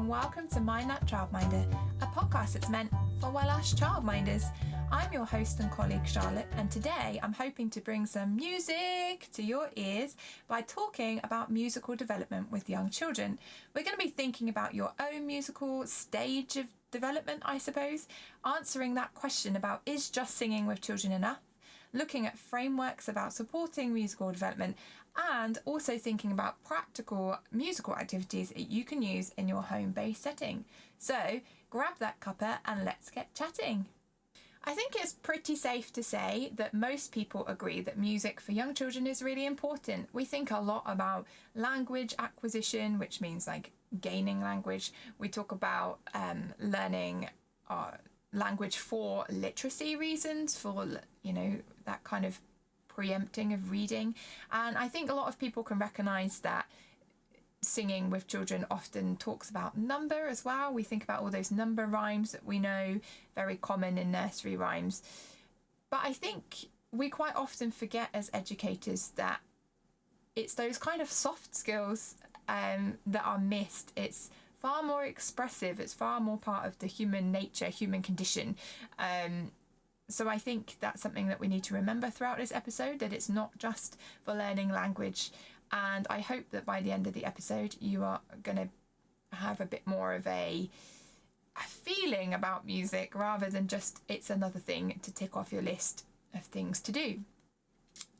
and welcome to Mind That Childminder, a podcast that's meant for well-us childminders. I'm your host and colleague Charlotte, and today I'm hoping to bring some music to your ears by talking about musical development with young children. We're going to be thinking about your own musical stage of development, I suppose, answering that question about is just singing with children enough, looking at frameworks about supporting musical development, and also thinking about practical musical activities that you can use in your home-based setting. So grab that cuppa and let's get chatting. I think it's pretty safe to say that most people agree that music for young children is really important. We think a lot about language acquisition, which means like gaining language. We talk about learning language for literacy reasons, for, you know, that kind of preempting of reading. And I think a lot of people can recognise that singing with children often talks about number as well. We think about all those number rhymes that we know, very common in nursery rhymes. But I think we quite often forget as educators that it's those kind of soft skills that are missed. It's far more expressive, it's far more part of the human nature, human condition. So I think that's something that we need to remember throughout this episode, that it's not just for learning language. And I hope that by the end of the episode, you are going to have a bit more of a feeling about music rather than just it's another thing to tick off your list of things to do.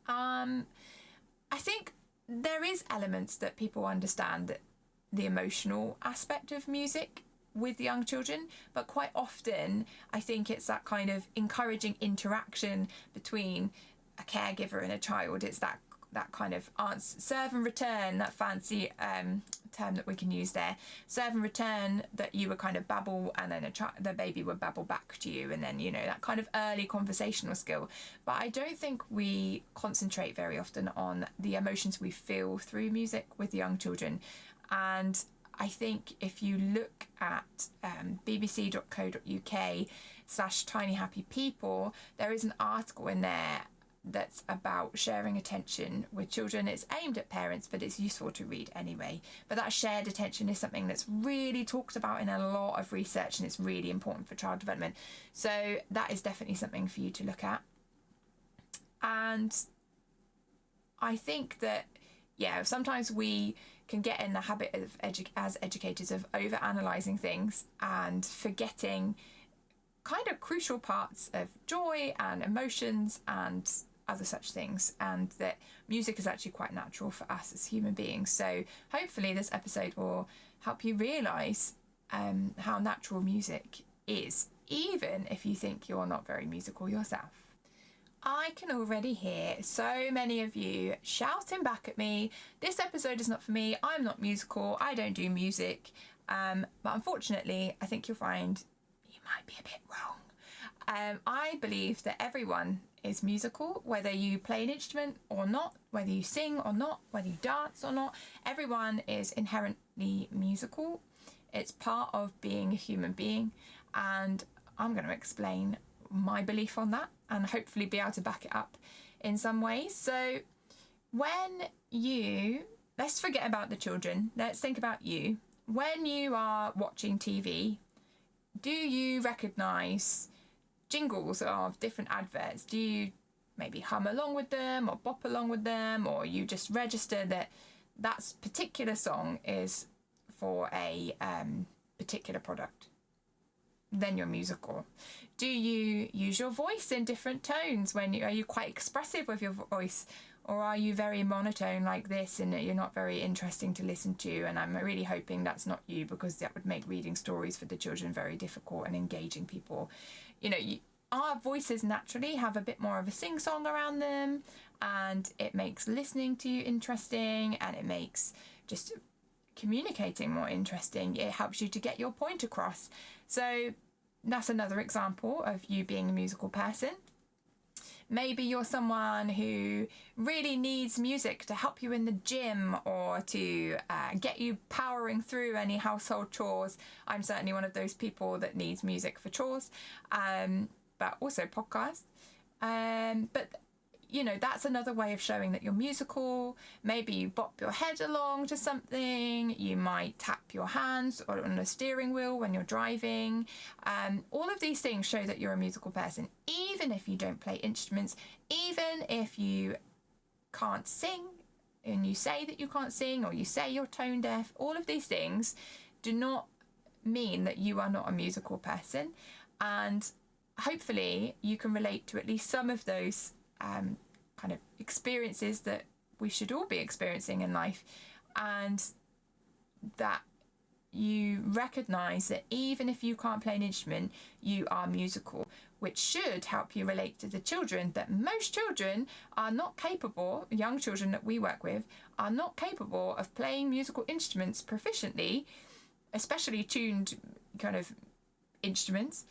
I think there is elements that people understand, that the emotional aspect of music with young children, but quite often I think it's that kind of encouraging interaction between a caregiver and a child. It's that kind of answer, serve and return, that fancy term that we can use there. Serve and return, that you would kind of babble and then the baby would babble back to you, and then, you know, that kind of early conversational skill. But I don't think we concentrate very often on the emotions we feel through music with young children. And I think if you look at bbc.co.uk/tinyhappypeople, there is an article in there that's about sharing attention with children. It's aimed at parents, but it's useful to read anyway. But that shared attention is something that's really talked about in a lot of research, and it's really important for child development. So that is definitely something for you to look at. And I think that, yeah, sometimes we can get in the habit of as educators of over-analysing things and forgetting kind of crucial parts of joy and emotions and other such things, and that music is actually quite natural for us as human beings. So hopefully this episode will help you realise how natural music is, even if you think you're not very musical yourself. I can already hear so many of you shouting back at me, this episode is not for me, I'm not musical, I don't do music. But unfortunately, I think you'll find you might be a bit wrong. I believe that everyone is musical, whether you play an instrument or not, whether you sing or not, whether you dance or not. Everyone is inherently musical. It's part of being a human being, and I'm going to explain my belief on that and hopefully be able to back it up in some ways. So let's forget about the children, let's think about you. When you are watching TV, do you recognise jingles of different adverts? Do you maybe hum along with them or bop along with them, or you just register that that particular song is for a particular product? Then you're musical. Do you use your voice in different tones? Are you quite expressive with your voice, or are you very monotone like this and you're not very interesting to listen to? And I'm really hoping that's not you, because that would make reading stories for the children very difficult and engaging people. You know, our voices naturally have a bit more of a sing-song around them, and it makes listening to you interesting, and it makes just communicating more interesting. It helps you to get your point across. So that's another example of you being a musical person. Maybe you're someone who really needs music to help you in the gym, or to get you powering through any household chores. I'm certainly one of those people that needs music for chores, but also podcasts. But that's another way of showing that you're musical. Maybe you bop your head along to something. You might tap your hands on a steering wheel when you're driving. All of these things show that you're a musical person, even if you don't play instruments, even if you can't sing and you say that you can't sing, or you say you're tone deaf. All of these things do not mean that you are not a musical person. And hopefully you can relate to at least some of those kind of experiences that we should all be experiencing in life, and that you recognise that even if you can't play an instrument, you are musical, which should help you relate to the children, that most children are not capable, young children that we work with, are not capable of playing musical instruments proficiently, especially tuned kind of instruments.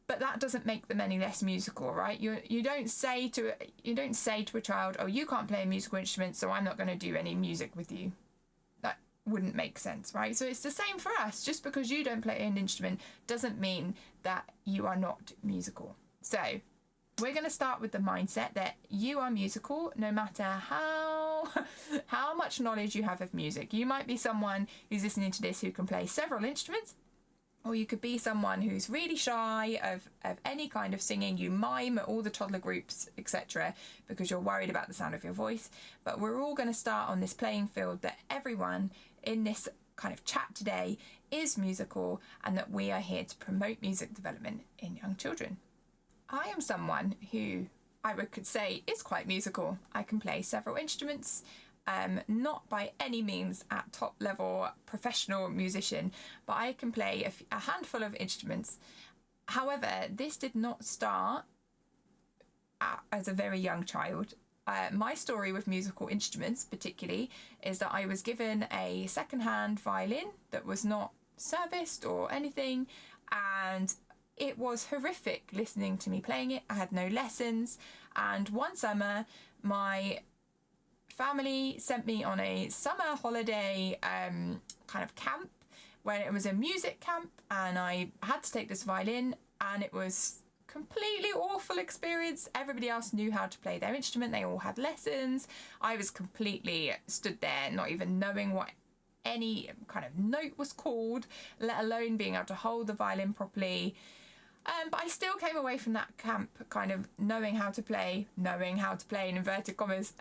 But that doesn't make them any less musical, right? You don't say to a child, oh, you can't play a musical instrument, so I'm not going to do any music with you. That wouldn't make sense, right? So it's the same for us. Just because you don't play an instrument doesn't mean that you are not musical. So we're going to start with the mindset that you are musical no matter how much knowledge you have of music. You might be someone who's listening to this who can play several instruments, or you could be someone who's really shy of any kind of singing. You mime at all the toddler groups, etc., because you're worried about the sound of your voice. But we're all going to start on this playing field that everyone in this kind of chat today is musical, and that we are here to promote music development in young children. I am someone who I could say is quite musical. I can play several instruments. Not by any means at top level professional musician, but I can play a handful of instruments. However, this did not start as a very young child. My story with musical instruments particularly is that I was given a second-hand violin that was not serviced or anything, and it was horrific listening to me playing it. I had no lessons, and one summer my family sent me on a summer holiday kind of camp, when it was a music camp, and I had to take this violin, and it was completely awful experience. Everybody else knew how to play their instrument. They all had lessons. I was completely stood there not even knowing what any kind of note was called, let alone being able to hold the violin properly. But I still came away from that camp kind of knowing how to play in inverted commas,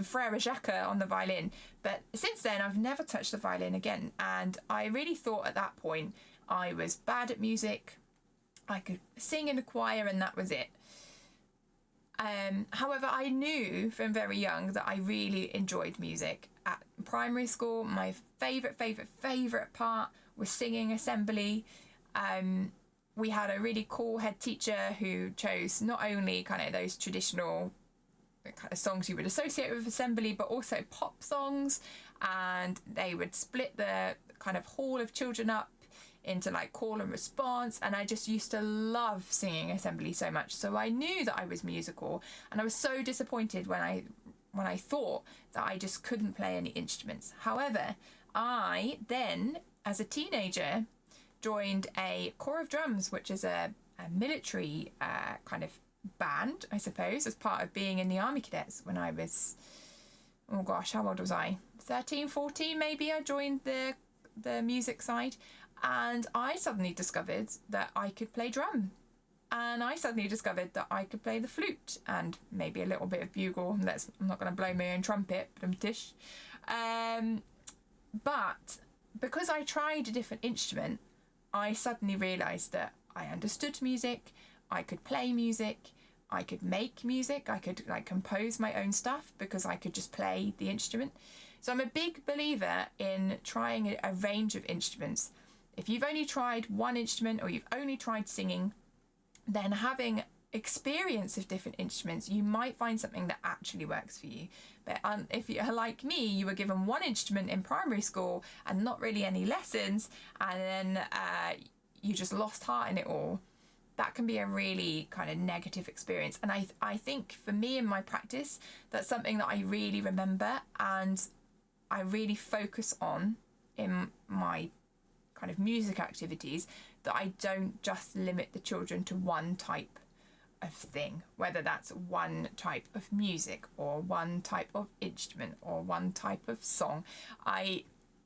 Frere Jacques on the violin. But since then I've never touched the violin again, and I really thought at that point I was bad at music. I could sing in a choir and that was it. However, I knew from very young that I really enjoyed music. At primary school, my favourite part was singing assembly. We had a really cool head teacher who chose not only kind of those traditional kind of songs you would associate with assembly, but also pop songs, and they would split the kind of hall of children up into like call and response, and I just used to love singing assembly so much. So I knew that I was musical, and I was so disappointed when I thought that I just couldn't play any instruments. However, I then as a teenager joined a corps of drums, which is a military kind of band, I suppose, as part of being in the Army Cadets when I was, oh gosh, how old was I? 13, 14 maybe. I joined the music side, and I suddenly discovered that I could play drum, and I suddenly discovered that I could play the flute and maybe a little bit of bugle. I'm not going to blow my own trumpet, but I'm tish. But because I tried a different instrument, I suddenly realised that I understood music, I could play music, I could make music, I could like compose my own stuff because I could just play the instrument. So I'm a big believer in trying a range of instruments. If you've only tried one instrument, or you've only tried singing, then having experience of different instruments, you might find something that actually works for you. But if you're like me, you were given one instrument in primary school and not really any lessons, and then you just lost heart in it all, that can be a really kind of negative experience. And I think for me in my practice, that's something that I really remember and I really focus on in my kind of music activities, that I don't just limit the children to one type of thing, whether that's one type of music or one type of instrument or one type of song. I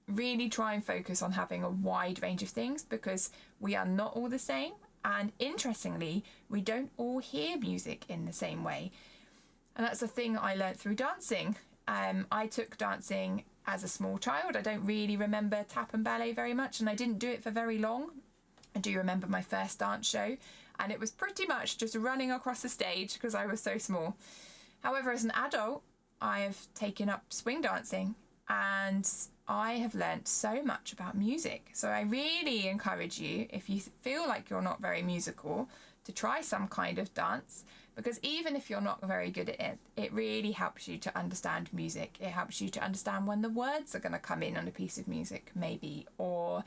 really try and focus on having a wide range of things because we are not all the same, and interestingly, we don't all hear music in the same way. And that's a thing I learned through dancing. I took dancing as a small child. I don't really remember tap and ballet very much, and I didn't do it for very long. I do remember my first dance show, and it was pretty much just running across the stage because I was so small. However, as an adult, I have taken up swing dancing, and I have learnt so much about music. So I really encourage you, if you feel like you're not very musical, to try some kind of dance, because even if you're not very good at it, it really helps you to understand music. It helps you to understand when the words are going to come in on a piece of music, maybe, or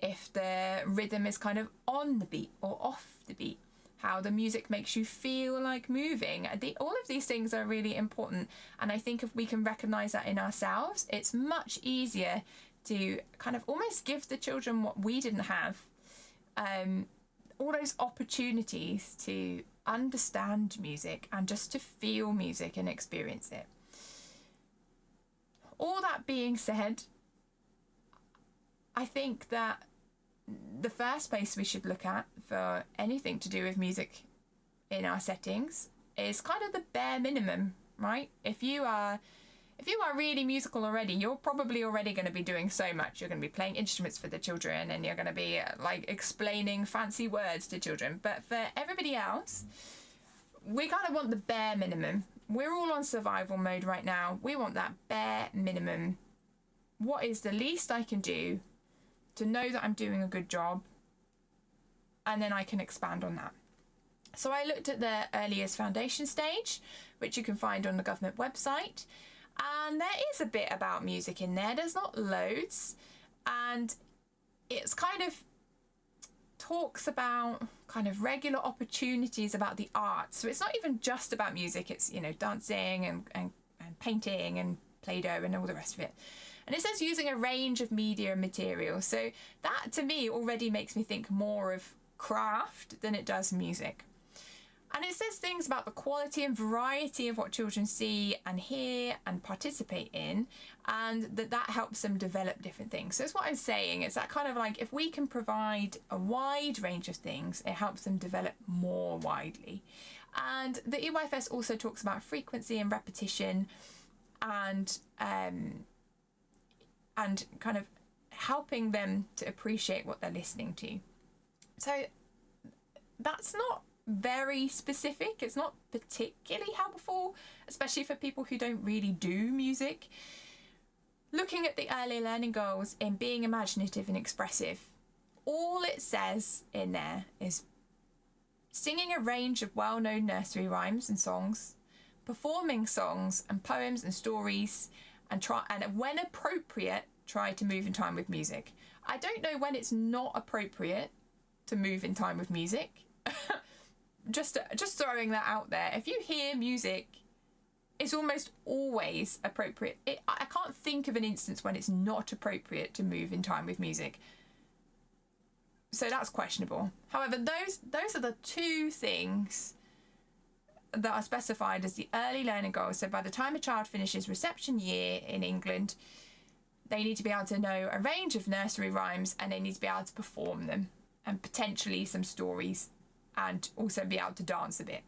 if the rhythm is kind of on the beat or off the beat, how the music makes you feel like moving. All of these things are really important, and I think if we can recognise that in ourselves, it's much easier to kind of almost give the children what we didn't have, all those opportunities to understand music and just to feel music and experience it. All that being said, I think that the first place we should look at for anything to do with music in our settings is kind of the bare minimum, right? If you are really musical already, you're probably already going to be doing so much. You're going to be playing instruments for the children, and you're going to be like explaining fancy words to children. But for everybody else, we kind of want the bare minimum. We're all on survival mode right now. We want that bare minimum. What is the least I can do to know that I'm doing a good job? And then I can expand on that. So I looked at the early years foundation stage, which you can find on the government website. And there is a bit about music in there. There's not loads. And it's kind of talks about kind of regular opportunities about the arts. So it's not even just about music. It's, you know, dancing and painting and Play-Doh and all the rest of it. And it says using a range of media and materials. So that to me already makes me think more of craft than it does music. And it says things about the quality and variety of what children see and hear and participate in, and that helps them develop different things. So it's what I'm saying. It's that kind of like, if we can provide a wide range of things, it helps them develop more widely. And the EYFS also talks about frequency and repetition, and kind of helping them to appreciate what they're listening to. So that's not very specific. It's not particularly helpful, especially for people who don't really do music. Looking at the early learning goals in being imaginative and expressive, all it says in there is singing a range of well-known nursery rhymes and songs, performing songs and poems and stories, and when appropriate, try to move in time with music. I don't know when it's not appropriate to move in time with music. Just throwing that out there. If you hear music, it's almost always appropriate. I can't think of an instance when it's not appropriate to move in time with music. So that's questionable. However, those are the two things that are specified as the early learning goals. So by the time a child finishes reception year in England, they need to be able to know a range of nursery rhymes, and they need to be able to perform them, and potentially some stories, and also be able to dance a bit.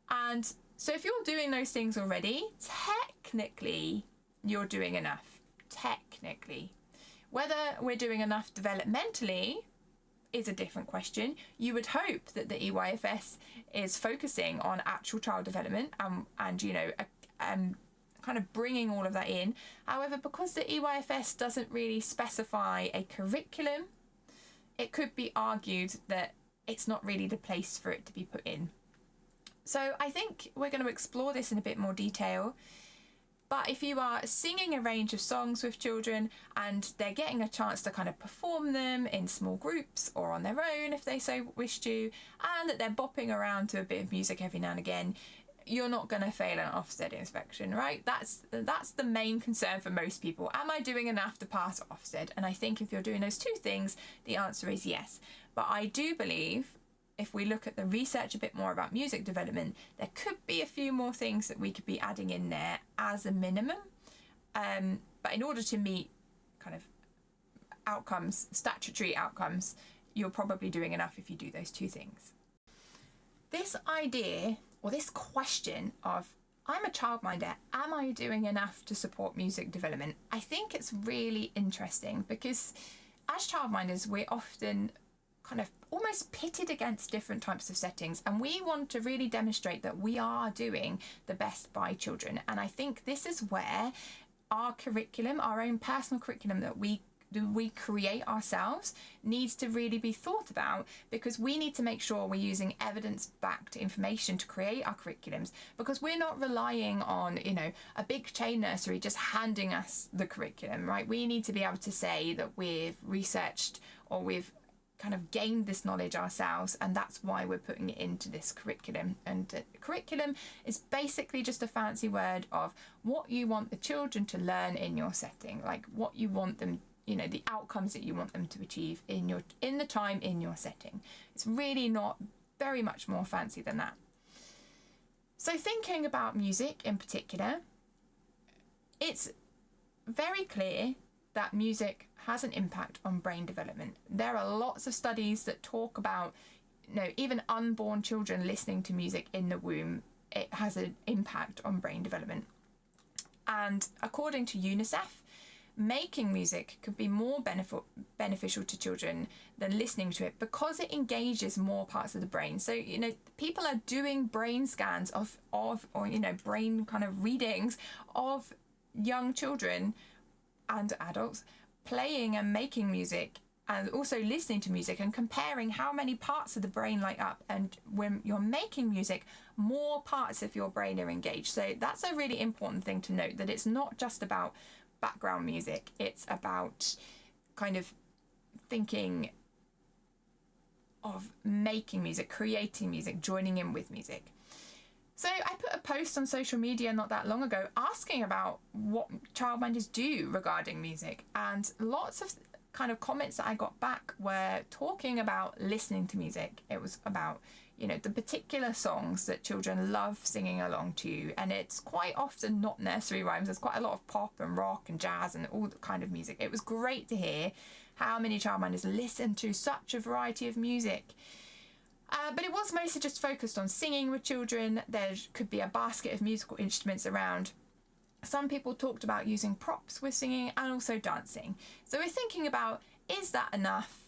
And so if you're doing those things already, technically you're doing enough. Technically. Whether we're doing enough developmentally is a different question. You would hope that the EYFS is focusing on actual child development and you know, kind of bringing all of that in. However, because the EYFS doesn't really specify a curriculum, it could be argued that it's not really the place for it to be put in. So I think we're going to explore this in a bit more detail. But if you are singing a range of songs with children and they're getting a chance to kind of perform them in small groups or on their own if they so wish to, and that they're bopping around to a bit of music every now and again, you're not going to fail an Ofsted inspection, right? That's the main concern for most people. Am I doing enough to pass Ofsted? And I think if you're doing those two things, the answer is yes. But I do believe if we look at the research a bit more about music development, there could be a few more things that we could be adding in there as a minimum. But in order to meet kind of outcomes, statutory outcomes, you're probably doing enough if you do those two things. This idea, or this question of, I'm a childminder, am I doing enough to support music development? I think it's really interesting because as childminders, we're often kind of almost pitted against different types of settings, and we want to really demonstrate that we are doing the best by children. And I think this is where our curriculum, our own personal curriculum that we create ourselves, needs to really be thought about, because we need to make sure we're using evidence-backed information to create our curriculums, because we're not relying on, you know, a big chain nursery just handing us the curriculum, right? We need to be able to say that we've researched or we've kind of gained this knowledge ourselves, and that's why we're putting it into this curriculum. And curriculum is basically just a fancy word of what you want the children to learn in your setting, like what you want them, you know, the outcomes that you want them to achieve in the time in your setting. It's really not very much more fancy than that. So thinking about music in particular, it's very clear that music has an impact on brain development. There are lots of studies that talk about, you know, even unborn children listening to music in the womb, it has an impact on brain development. And according to UNICEF, making music could be more beneficial to children than listening to it, because it engages more parts of the brain. So, you know, people are doing brain scans of or, you know, brain kind of readings of young children and adults playing and making music, and also listening to music, and comparing how many parts of the brain light up. And when you're making music, more parts of your brain are engaged. So that's a really important thing to note, that it's not just about background music, it's about kind of thinking of making music, creating music, joining in with music. So I put a post on social media not that long ago asking about what childminders do regarding music, and lots of kind of comments that I got back were talking about listening to music. It was about, you know, the particular songs that children love singing along to, and it's quite often not nursery rhymes. There's quite a lot of pop and rock and jazz and all that kind of music. It was great to hear how many childminders listen to such a variety of music. But it was mostly just focused on singing with children. There could be a basket of musical instruments around. Some people talked about using props with singing and also dancing. So we're thinking about, is that enough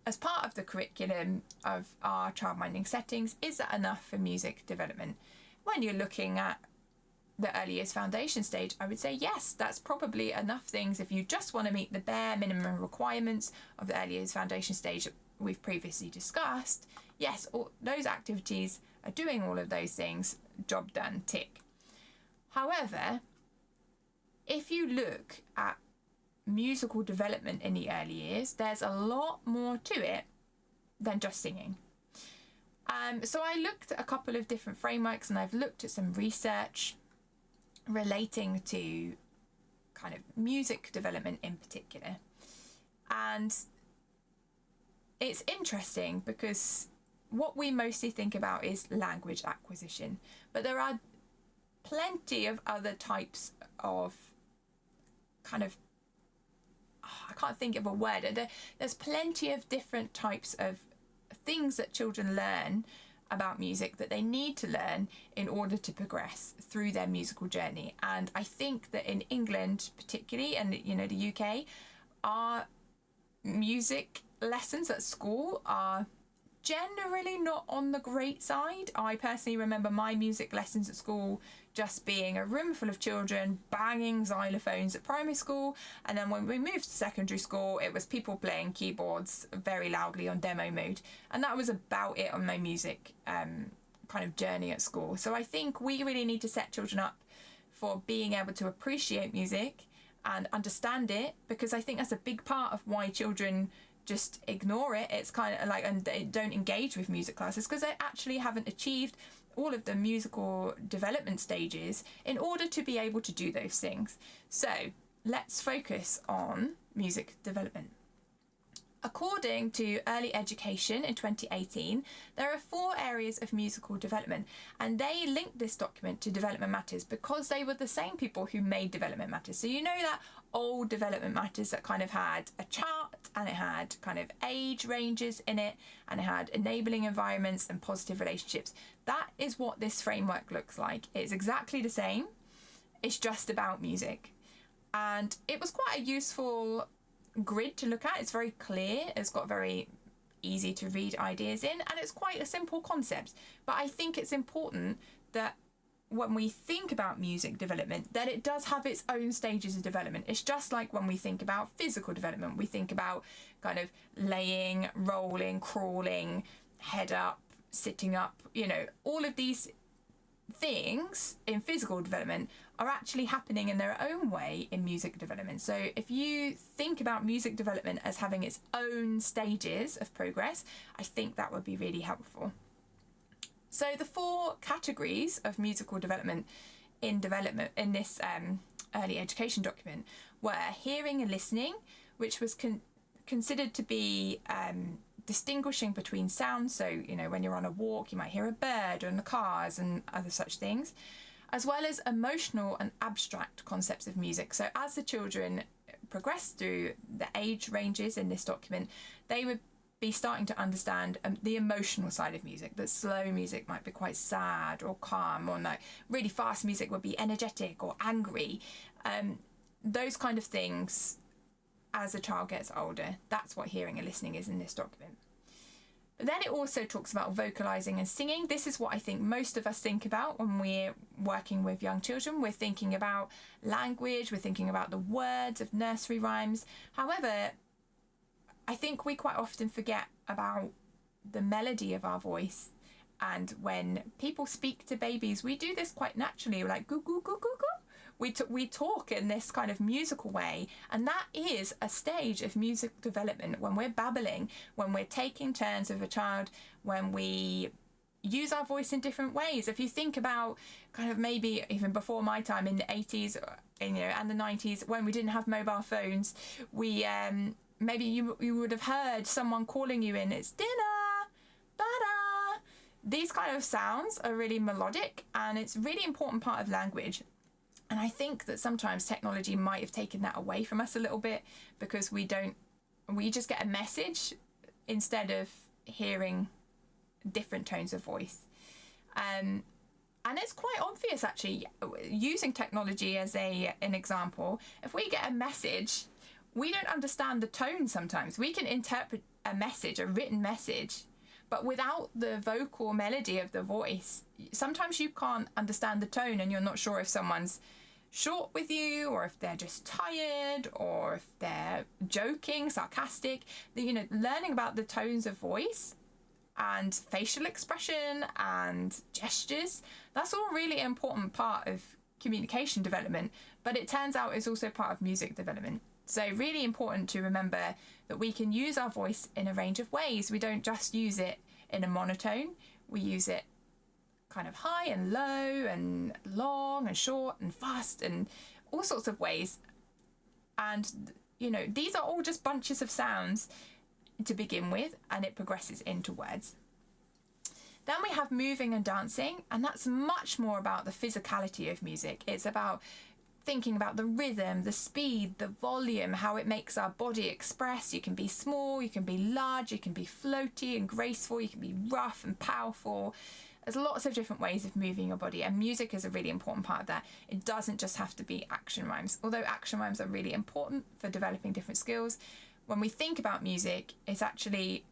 as part of the curriculum of our childminding settings? Is that enough for music development? When you're looking at the early years foundation stage, I would say yes, that's probably enough things. If you just want to meet the bare minimum requirements of the early years foundation stage that we've previously discussed, yes, all those activities are doing all of those things, job done, tick. However, if you look at musical development in the early years, there's a lot more to it than just singing. So I looked at a couple of different frameworks, and I've looked at some research relating to kind of music development in particular. And it's interesting because what we mostly think about is language acquisition, but there are plenty of other types of kind of, I can't think of a word. There's plenty of different types of things that children learn about music that they need to learn in order to progress through their musical journey. And I think that in England particularly, and you know, the UK, our music lessons at school are generally not on the great side. I personally remember my music lessons at school just being a room full of children banging xylophones at primary school, and then when we moved to secondary school, it was people playing keyboards very loudly on demo mode, and that was about it on my music kind of journey at school. So I think we really need to set children up for being able to appreciate music and understand it, because I think that's a big part of why children just ignore it. It's kind of like, and they don't engage with music classes because they actually haven't achieved all of the musical development stages in order to be able to do those things. So let's focus on music development. According to Early Education in 2018, there are 4 areas of musical development, and they linked this document to Development Matters because they were the same people who made Development Matters. So you know that old Development Matters that kind of had a chart and it had kind of age ranges in it and it had enabling environments and positive relationships. That is what this framework looks like. It's exactly the same. It's just about music. And it was quite a useful grid to look at. It's very clear, it's got very easy to read ideas in, and it's quite a simple concept. But I think it's important that when we think about music development, that it does have its own stages of development. It's just like when we think about physical development, we think about kind of laying, rolling, crawling, head up, sitting up, you know, all of these things in physical development are actually happening in their own way in music development. So if you think about music development as having its own stages of progress, I think that would be really helpful. So the 4 categories of musical development in this early education document were hearing and listening, which was considered to be distinguishing between sounds. So, you know, when you're on a walk, you might hear a bird or in the cars and other such things, as well as emotional and abstract concepts of music. So as the children progress through the age ranges in this document, they would be starting to understand the emotional side of music. That slow music might be quite sad or calm, or like really fast music would be energetic or angry. Those kind of things as a child gets older. That's what hearing and listening is in this document. But then it also talks about vocalizing and singing. This is what I think most of us think about when we're working with young children. We're thinking about language, we're thinking about the words of nursery rhymes. However, I think we quite often forget about the melody of our voice. And when people speak to babies, we do this quite naturally. We're like, goo, goo, goo, goo, goo. We talk in this kind of musical way, and that is a stage of music development when we're babbling, when we're taking turns with a child, when we use our voice in different ways. If you think about kind of maybe even before my time in the 80s, and the 90s, when we didn't have mobile phones, we maybe you would have heard someone calling you in, it's dinner, da-da. These kind of sounds are really melodic, and it's a really important part of language. And I think that sometimes technology might have taken that away from us a little bit, because we just get a message instead of hearing different tones of voice. And it's quite obvious, actually, using technology as an example. If we get a message, we don't understand the tone sometimes. We can interpret a message, a written message, but without the vocal melody of the voice, sometimes you can't understand the tone, and you're not sure if someone's short with you, or if they're just tired, or if they're joking, sarcastic. Learning about the tones of voice and facial expression and gestures, that's all really important part of communication development, but it turns out it's also part of music development. So really important to remember that we can use our voice in a range of ways. We don't just use it in a monotone, we use it kind of high and low and long and short and fast and all sorts of ways. And these are all just bunches of sounds to begin with, and it progresses into words. Then we have moving and dancing, and that's much more about the physicality of music. It's about thinking about the rhythm, the speed, the volume, how it makes our body express. You can be small, you can be large, you can be floaty and graceful, you can be rough and powerful. There's lots of different ways of moving your body, and music is a really important part of that. It doesn't just have to be action rhymes, although action rhymes are really important for developing different skills. When we think about music, it's actually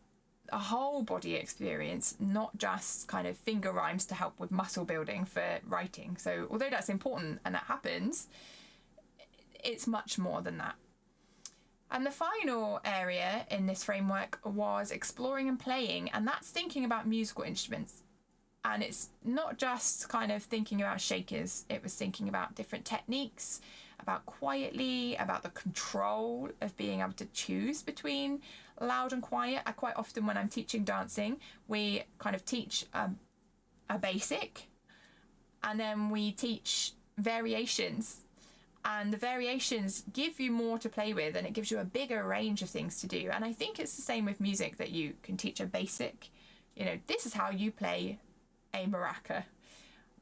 a whole body experience, not just kind of finger rhymes to help with muscle building for writing. So although that's important and that happens, it's much more than that. And the final area in this framework was exploring and playing, and that's thinking about musical instruments. And it's not just kind of thinking about shakers, it was thinking about different techniques, about quietly, about the control of being able to choose between loud and quiet. I quite often, when I'm teaching dancing, we kind of teach a basic, and then we teach variations. and the variations give you more to play with, and it gives you a bigger range of things to do. And I think it's the same with music, that you can teach a basic, this is how you play a maraca,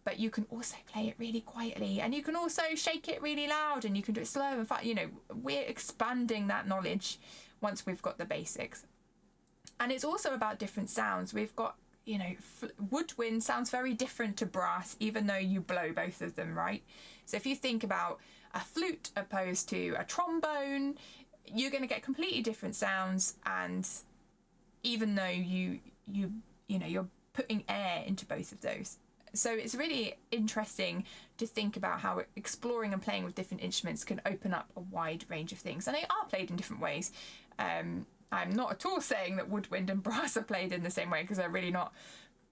but you can also play it really quietly, and you can also shake it really loud, and you can do it slow and fast. We're expanding that knowledge once we've got the basics. And it's also about different sounds. We've got, woodwind sounds very different to brass, even though you blow both of them, right? So if you think about a flute opposed to a trombone, you're going to get completely different sounds. And even though you're putting air into both of those. So it's really interesting to think about how exploring and playing with different instruments can open up a wide range of things. And they are played in different ways. I'm not at all saying that woodwind and brass are played in the same way, because they're really not.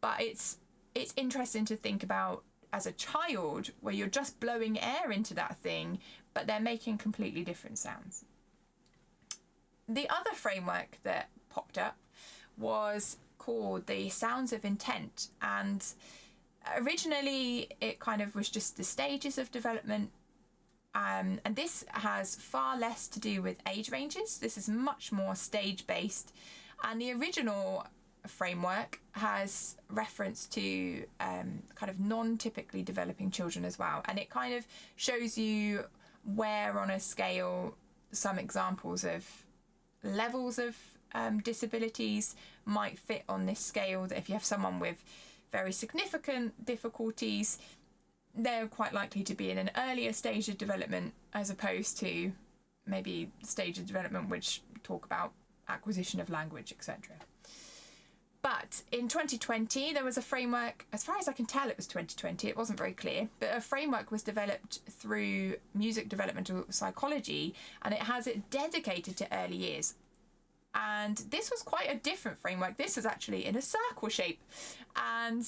But it's interesting to think about as a child, where you're just blowing air into that thing, but they're making completely different sounds. The other framework that popped up was called the Sounds of Intent, and originally it kind of was just the stages of development, and this has far less to do with age ranges. This is much more stage based, and the original framework has reference to kind of non-typically developing children as well, and it kind of shows you where on a scale some examples of levels of disabilities might fit on this scale. That if you have someone with very significant difficulties, they're quite likely to be in an earlier stage of development, as opposed to maybe stage of development which talk about acquisition of language, etc. But in 2020 there was a framework, as far as I can tell it was 2020, it wasn't very clear, but a framework was developed through music developmental psychology, and it has it dedicated to early years. And this was quite a different framework. This was actually in a circle shape, and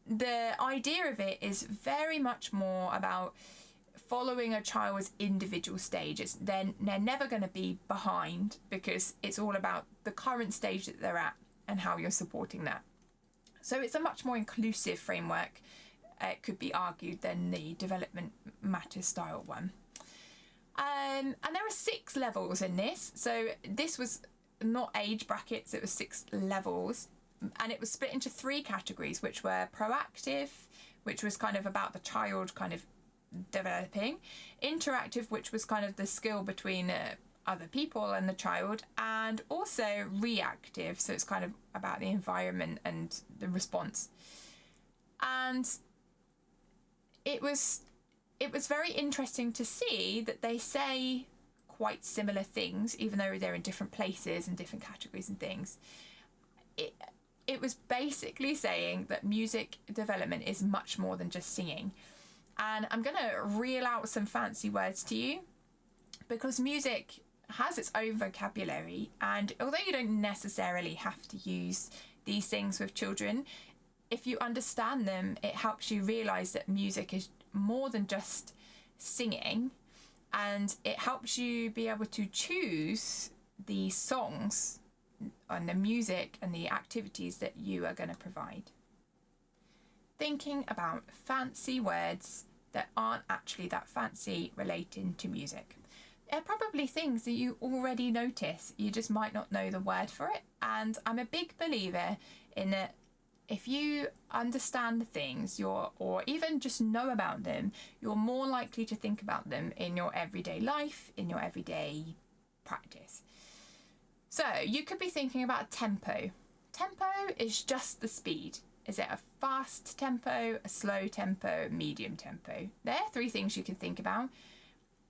the idea of it is very much more about following a child's individual stage. They're never going to be behind, because it's all about the current stage that they're at and how you're supporting that. So it's a much more inclusive framework, it could be argued, than the development matters style one. And there are 6 levels in this. So this was not age brackets, it was 6 levels. And it was split into 3 categories, which were proactive, which was kind of about the child kind of developing, interactive, which was kind of the skill between other people and the child, and also reactive, so it's kind of about the environment and the response. And it was very interesting to see that they say quite similar things, even though they're in different places and different categories and things. It was basically saying that music development is much more than just singing. And I'm going to reel out some fancy words to you, because music has its own vocabulary, and although you don't necessarily have to use these things with children, if you understand them, it helps you realise that music is more than just singing, and it helps you be able to choose the songs and the music and the activities that you are going to provide. Thinking about fancy words that aren't actually that fancy relating to music. They're probably things that you already notice, you just might not know the word for it. And I'm a big believer in that if you understand the things, or even just know about them, you're more likely to think about them in your everyday life, in your everyday practice. So you could be thinking about tempo. Tempo is just the speed. Is it a fast tempo, a slow tempo, medium tempo? There are 3 things you can think about.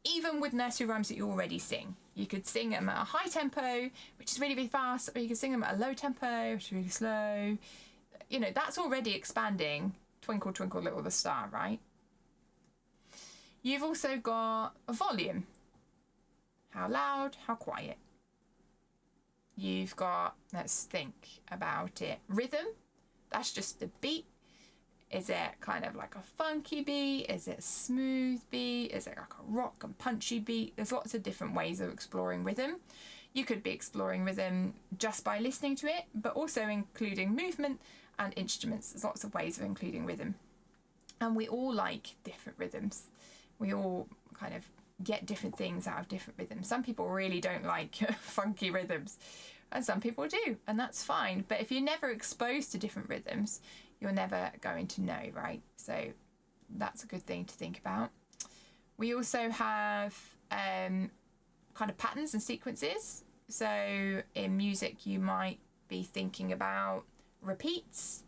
Even with nursery rhymes that you already sing. You could sing them at a high tempo, which is really, really fast, or you could sing them at a low tempo, which is really slow. That's already expanding Twinkle, Twinkle, Little Star, right? You've also got a volume. How loud, how quiet. You've got, let's think about it, rhythm. That's just the beat. Is it kind of like a funky beat? Is it a smooth beat? Is it like a rock and punchy beat? There's lots of different ways of exploring rhythm. You could be exploring rhythm just by listening to it, but also including movement and instruments. There's lots of ways of including rhythm. And we all like different rhythms. we all kind of get different things out of different rhythms. Some people really don't like funky rhythms, and some people do, and that's fine. But if you're never exposed to different rhythms, you're never going to know, right? So that's a good thing to think about. We also have kind of patterns and sequences. So in music, you might be thinking about repeats.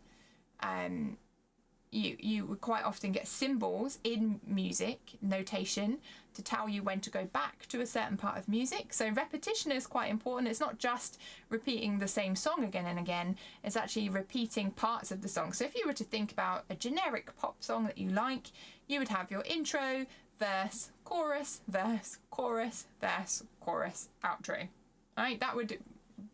You would quite often get symbols in music notation to tell you when to go back to a certain part of music. So repetition is quite important. It's not just repeating the same song again and again, it's actually repeating parts of the song. So if you were to think about a generic pop song that you like, you would have your intro, verse, chorus, verse, chorus, verse, chorus, outro. Right? That would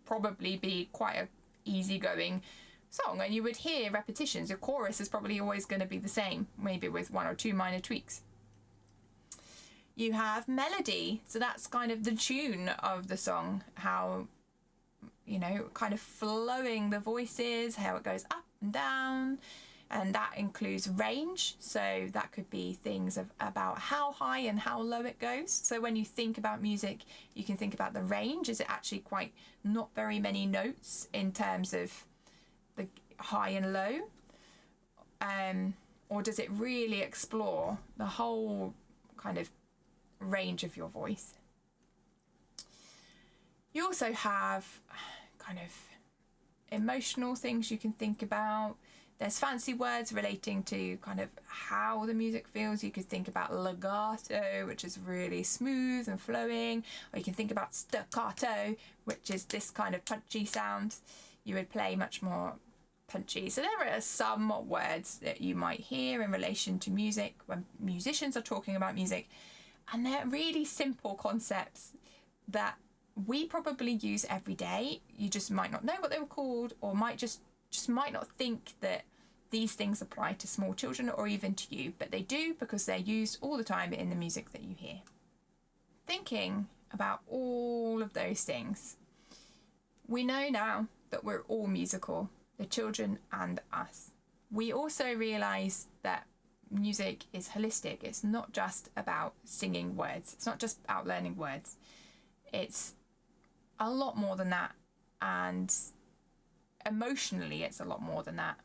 probably be quite a easygoing song, and you would hear repetitions. Your chorus is probably always going to be the same, maybe with one or two minor tweaks. You have melody, so that's kind of the tune of the song, how, you know, kind of flowing the voices, how it goes up and down, and that includes range. So that could be things about how high and how low it goes. So when you think about music, you can think about the range. Is it actually quite not very many notes in terms of the high and low, or does it really explore the whole kind of range of your voice? You also have kind of emotional things you can think about. There's fancy words relating to kind of how the music feels. You could think about legato, which is really smooth and flowing, or you can think about staccato, which is this kind of punchy sound. You would play much more punchy. So there are some words that you might hear in relation to music when musicians are talking about music, and they're really simple concepts that we probably use every day. You just might not know what they were called, or might just might not think that these things apply to small children or even to you, but they do, because they're used all the time in the music that you hear. Thinking about all of those things, we know now that we're all musical, the children and us. We also realise that music is holistic. It's not just about singing words. It's not just about learning words. It's a lot more than that, and emotionally it's a lot more than that.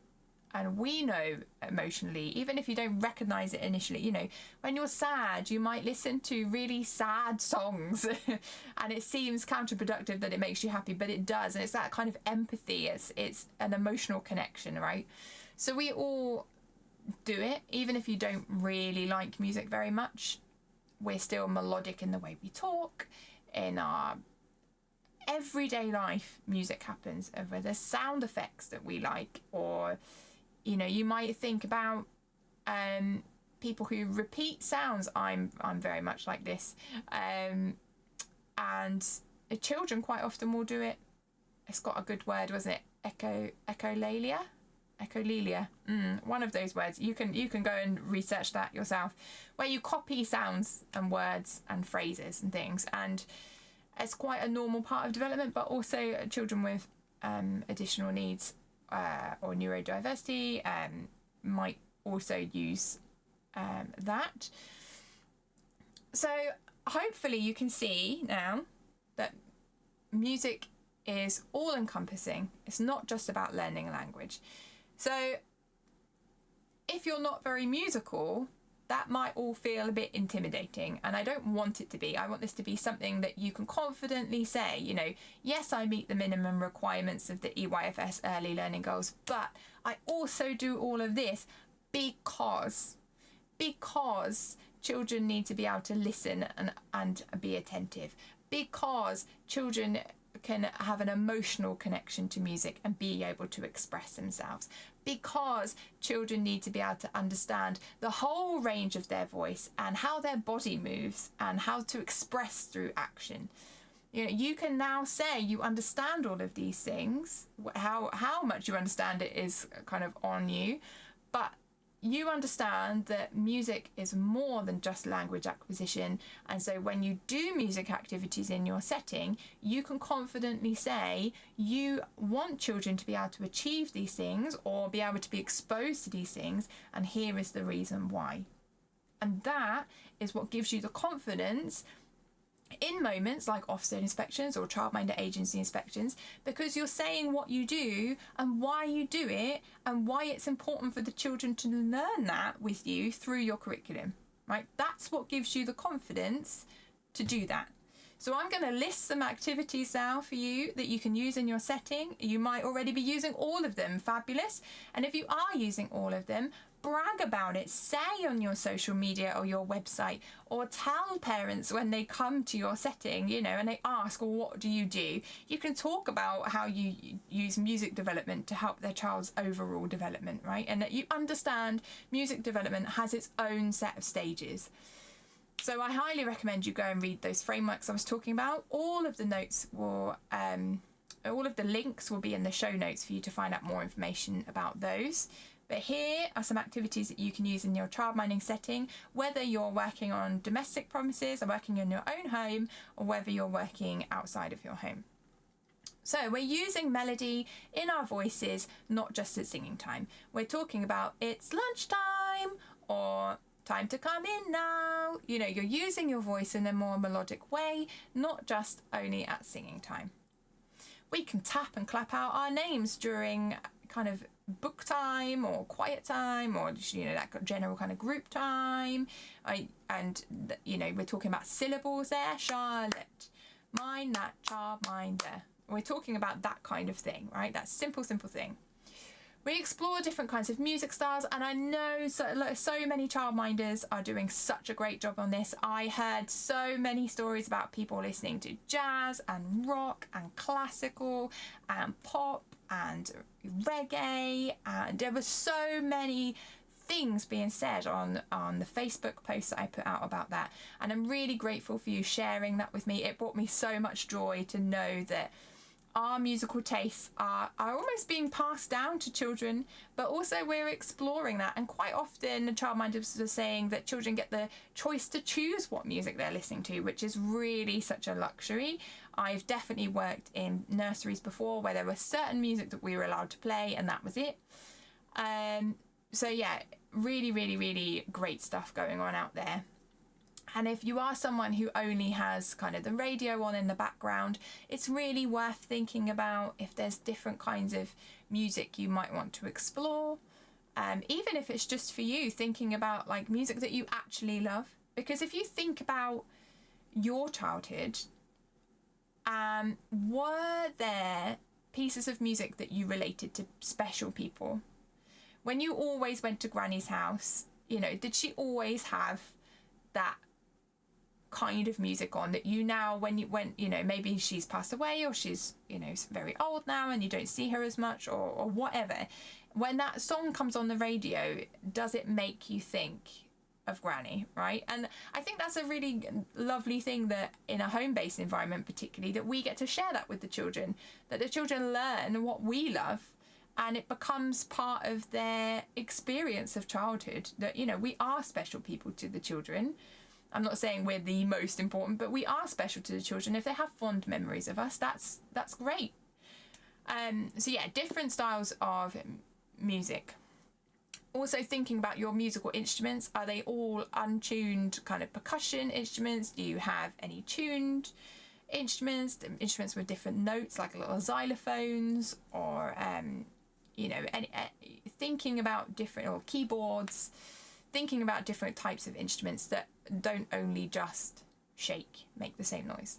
And we know emotionally, even if you don't recognise it initially, you know, when you're sad, you might listen to really sad songs and it seems counterproductive that it makes you happy, but it does. And it's that kind of empathy. It's an emotional connection, right? So we all do it, even if you don't really like music very much. We're still melodic in the way we talk. In our everyday life, music happens. Whether there's sound effects that we like, or, you know, you might think about people who repeat sounds. I'm very much like this, and children quite often will do it. It's got a good word, wasn't it? Echolalia. One of those words. You can go and research that yourself, where you copy sounds and words and phrases and things, and it's quite a normal part of development. But also children with additional needs or neurodiversity might also use that. So hopefully you can see now that music is all encompassing. It's not just about learning a language. So if you're not very musical, that might all feel a bit intimidating, and I don't want it to be. I want this to be something that you can confidently say, you know, yes, I meet the minimum requirements of the EYFS early learning goals, but I also do all of this because children need to be able to listen and be attentive, because children can have an emotional connection to music and be able to express themselves, because children need to be able to understand the whole range of their voice and how their body moves and how to express through action. You know, you can now say you understand all of these things. How much you understand it is kind of on you, but you understand that music is more than just language acquisition. And so when you do music activities in your setting, you can confidently say you want children to be able to achieve these things or be able to be exposed to these things, and here is the reason why. And that is what gives you the confidence in moments like Ofsted inspections or Childminder agency inspections, because you're saying what you do and why you do it and why it's important for the children to learn that with you through your curriculum, right? That's what gives you the confidence to do that. So I'm going to list some activities now for you that you can use in your setting. You might already be using all of them. Fabulous. And if you are using all of them, brag about it. Say on your social media or your website, or tell parents when they come to your setting, you know, and they ask, well, what do? You can talk about how you use music development to help their child's overall development, right? And that you understand music development has its own set of stages. So I highly recommend you go and read those frameworks I was talking about. All of the notes will, all of the links will be in the show notes for you to find out more information about those. But here are some activities that you can use in your childminding setting, whether you're working on domestic premises or working in your own home, or whether you're working outside of your home. So we're using melody in our voices, not just at singing time. We're talking about it's lunchtime or time to come in now. You know, you're using your voice in a more melodic way, not just only at singing time. We can tap and clap out our names during kind of book time or quiet time, or, you know, that general kind of group time. You know, we're talking about syllables there. Charlotte, mind that childminder. We're talking about that kind of thing, right? That simple thing. We explore different kinds of music styles, and I know so many childminders are doing such a great job on this. I heard so many stories about people listening to jazz and rock and classical and pop and reggae, and there were so many things being said on the Facebook post that I put out about that, and I'm really grateful for you sharing that with me. It brought me so much joy to know that our musical tastes are almost being passed down to children, but also we're exploring that. And quite often the childminders are saying that children get the choice to choose what music they're listening to, which is really such a luxury. I've definitely worked in nurseries before where there was certain music that we were allowed to play, and that was it. So yeah, really great stuff going on out there. And if you are someone who only has kind of the radio on in the background, it's really worth thinking about if there's different kinds of music you might want to explore. Even if it's just for you, thinking about like music that you actually love. Because if you think about your childhood, were there pieces of music that you related to special people? When you always went to Granny's house, you know, did she always have that kind of music on that you now, when you know, maybe she's passed away or she's, you know, very old now and you don't see her as much, or whatever, when that song comes on the radio, does it make you think of Granny, right? And I think that's a really lovely thing, that in a home-based environment particularly, that we get to share that with the children, that the children learn what we love, and it becomes part of their experience of childhood, that, you know, we are special people to the children. I'm not saying we're the most important, but we are special to the children. If they have fond memories of us, that's great. So yeah, different styles of music. Also thinking about your musical instruments. Are they all untuned kind of percussion instruments? Do you have any tuned instruments with different notes, like little xylophones, or you know, thinking about different, or keyboards, thinking about different types of instruments that don't only just make the same noise.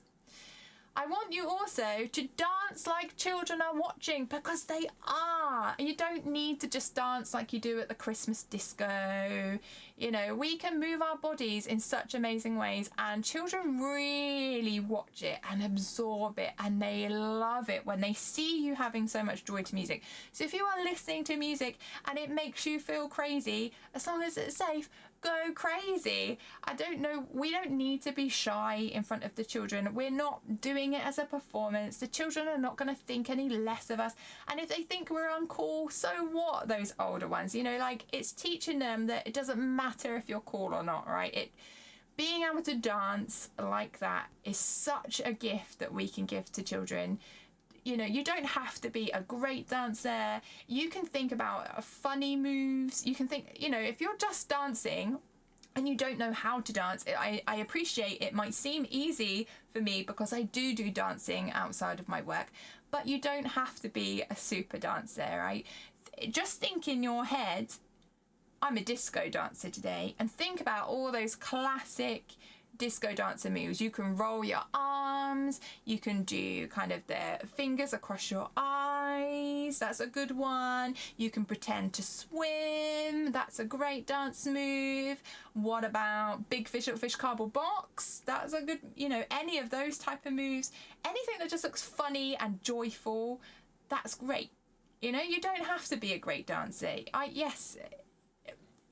I want you also to dance like children are watching, because they are. You don't need to just dance like you do at the Christmas disco. You know, we can move our bodies in such amazing ways, and children really watch it and absorb it, and they love it when they see you having so much joy to music. So if you are listening to music and it makes you feel crazy, as long as it's safe, go crazy. I don't know, we don't need to be shy in front of the children. We're not doing it as a performance. The children are not going to think any less of us, and if they think we're uncool, so what? Those older ones, you know, like, it's teaching them that it doesn't matter if you're cool or not, right? Being able to dance like that is such a gift that we can give to children. You know, you don't have to be a great dancer. You can think about funny moves. You can think, you know, if you're just dancing and you don't know how to dance, I appreciate it might seem easy for me because I do dancing outside of my work, but you don't have to be a super dancer, right? Just think in your head, I'm a disco dancer today, and think about all those classic disco dancer moves. You can roll your arms, you can do kind of the fingers across your eyes, that's a good one. You can pretend to swim, that's a great dance move. What about big fish, little fish, cardboard box? That's a good, you know, any of those type of moves, anything that just looks funny and joyful, that's great. You know, you don't have to be a great dancer. Yes,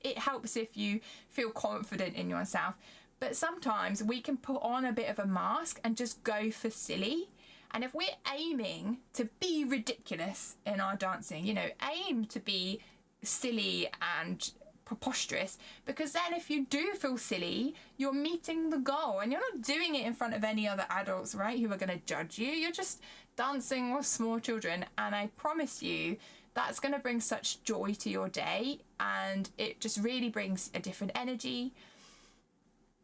it helps if you feel confident in yourself, but sometimes we can put on a bit of a mask and just go for silly. And if we're aiming to be ridiculous in our dancing, you know, aim to be silly and preposterous, because then if you do feel silly, you're meeting the goal, and you're not doing it in front of any other adults, right, who are going to judge you. You're just dancing with small children, and I promise you that's going to bring such joy to your day, and it just really brings a different energy.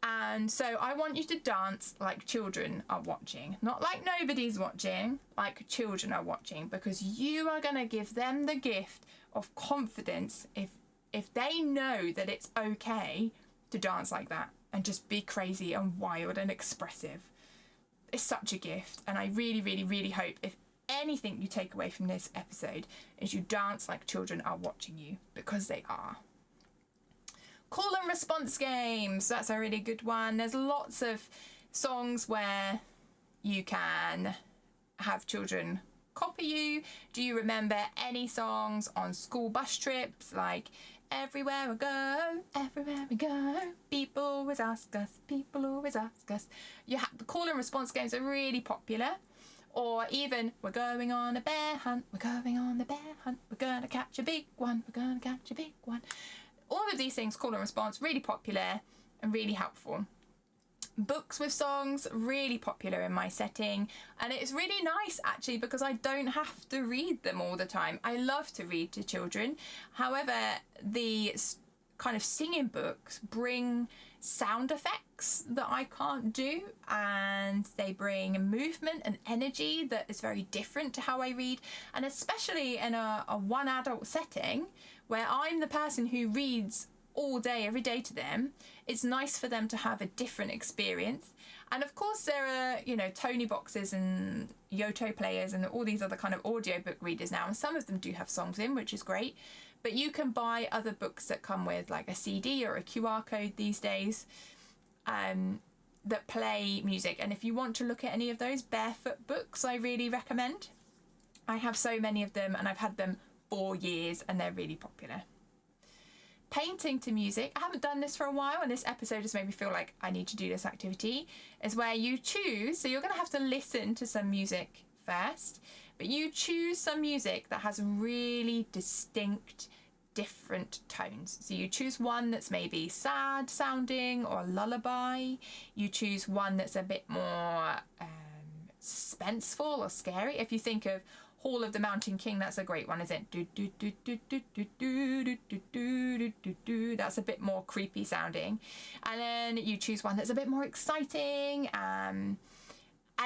And so I want you to dance like children are watching, not like nobody's watching, like children are watching, because you are going to give them the gift of confidence if they know that it's okay to dance like that and just be crazy and wild and expressive. It's such a gift, and I really, really, really hope if anything you take away from this episode is you dance like children are watching you, because they are. Call and response games, that's a really good one. There's lots of songs where you can have children copy you. Do you remember any songs on school bus trips, like everywhere we go, people always ask us, people always ask us? The call and response games are really popular. Or even, we're going on a bear hunt, we're going on the bear hunt, we're gonna catch a big one, we're gonna catch a big one. All of these things, call and response, really popular and really helpful. Books with songs, really popular in my setting, and it's really nice actually because I don't have to read them all the time. I love to read to children. However, the kind of singing books bring sound effects that I can't do, and they bring movement and energy that is very different to how I read, and especially in a one adult setting where I'm the person who reads all day, every day to them, it's nice for them to have a different experience. And of course there are, you know, Tony boxes and Yoto players and all these other kind of audiobook readers now, and some of them do have songs in, which is great. But you can buy other books that come with like a CD or a QR code these days that play music. And if you want to look at any of those barefoot books, I really recommend. I have so many of them and I've had them for years and they're really popular. Painting to music. I haven't done this for a while, and this episode has made me feel like I need to do this activity. Is where you choose, so you're going to have to listen to some music first, but you choose some music that has really distinct different tones. So you choose one that's maybe sad sounding or lullaby. You choose one that's a bit more suspenseful or scary. If you think of Hall of the Mountain King, that's a great one, isn't it? That's a bit more creepy sounding. And then you choose one that's a bit more exciting, and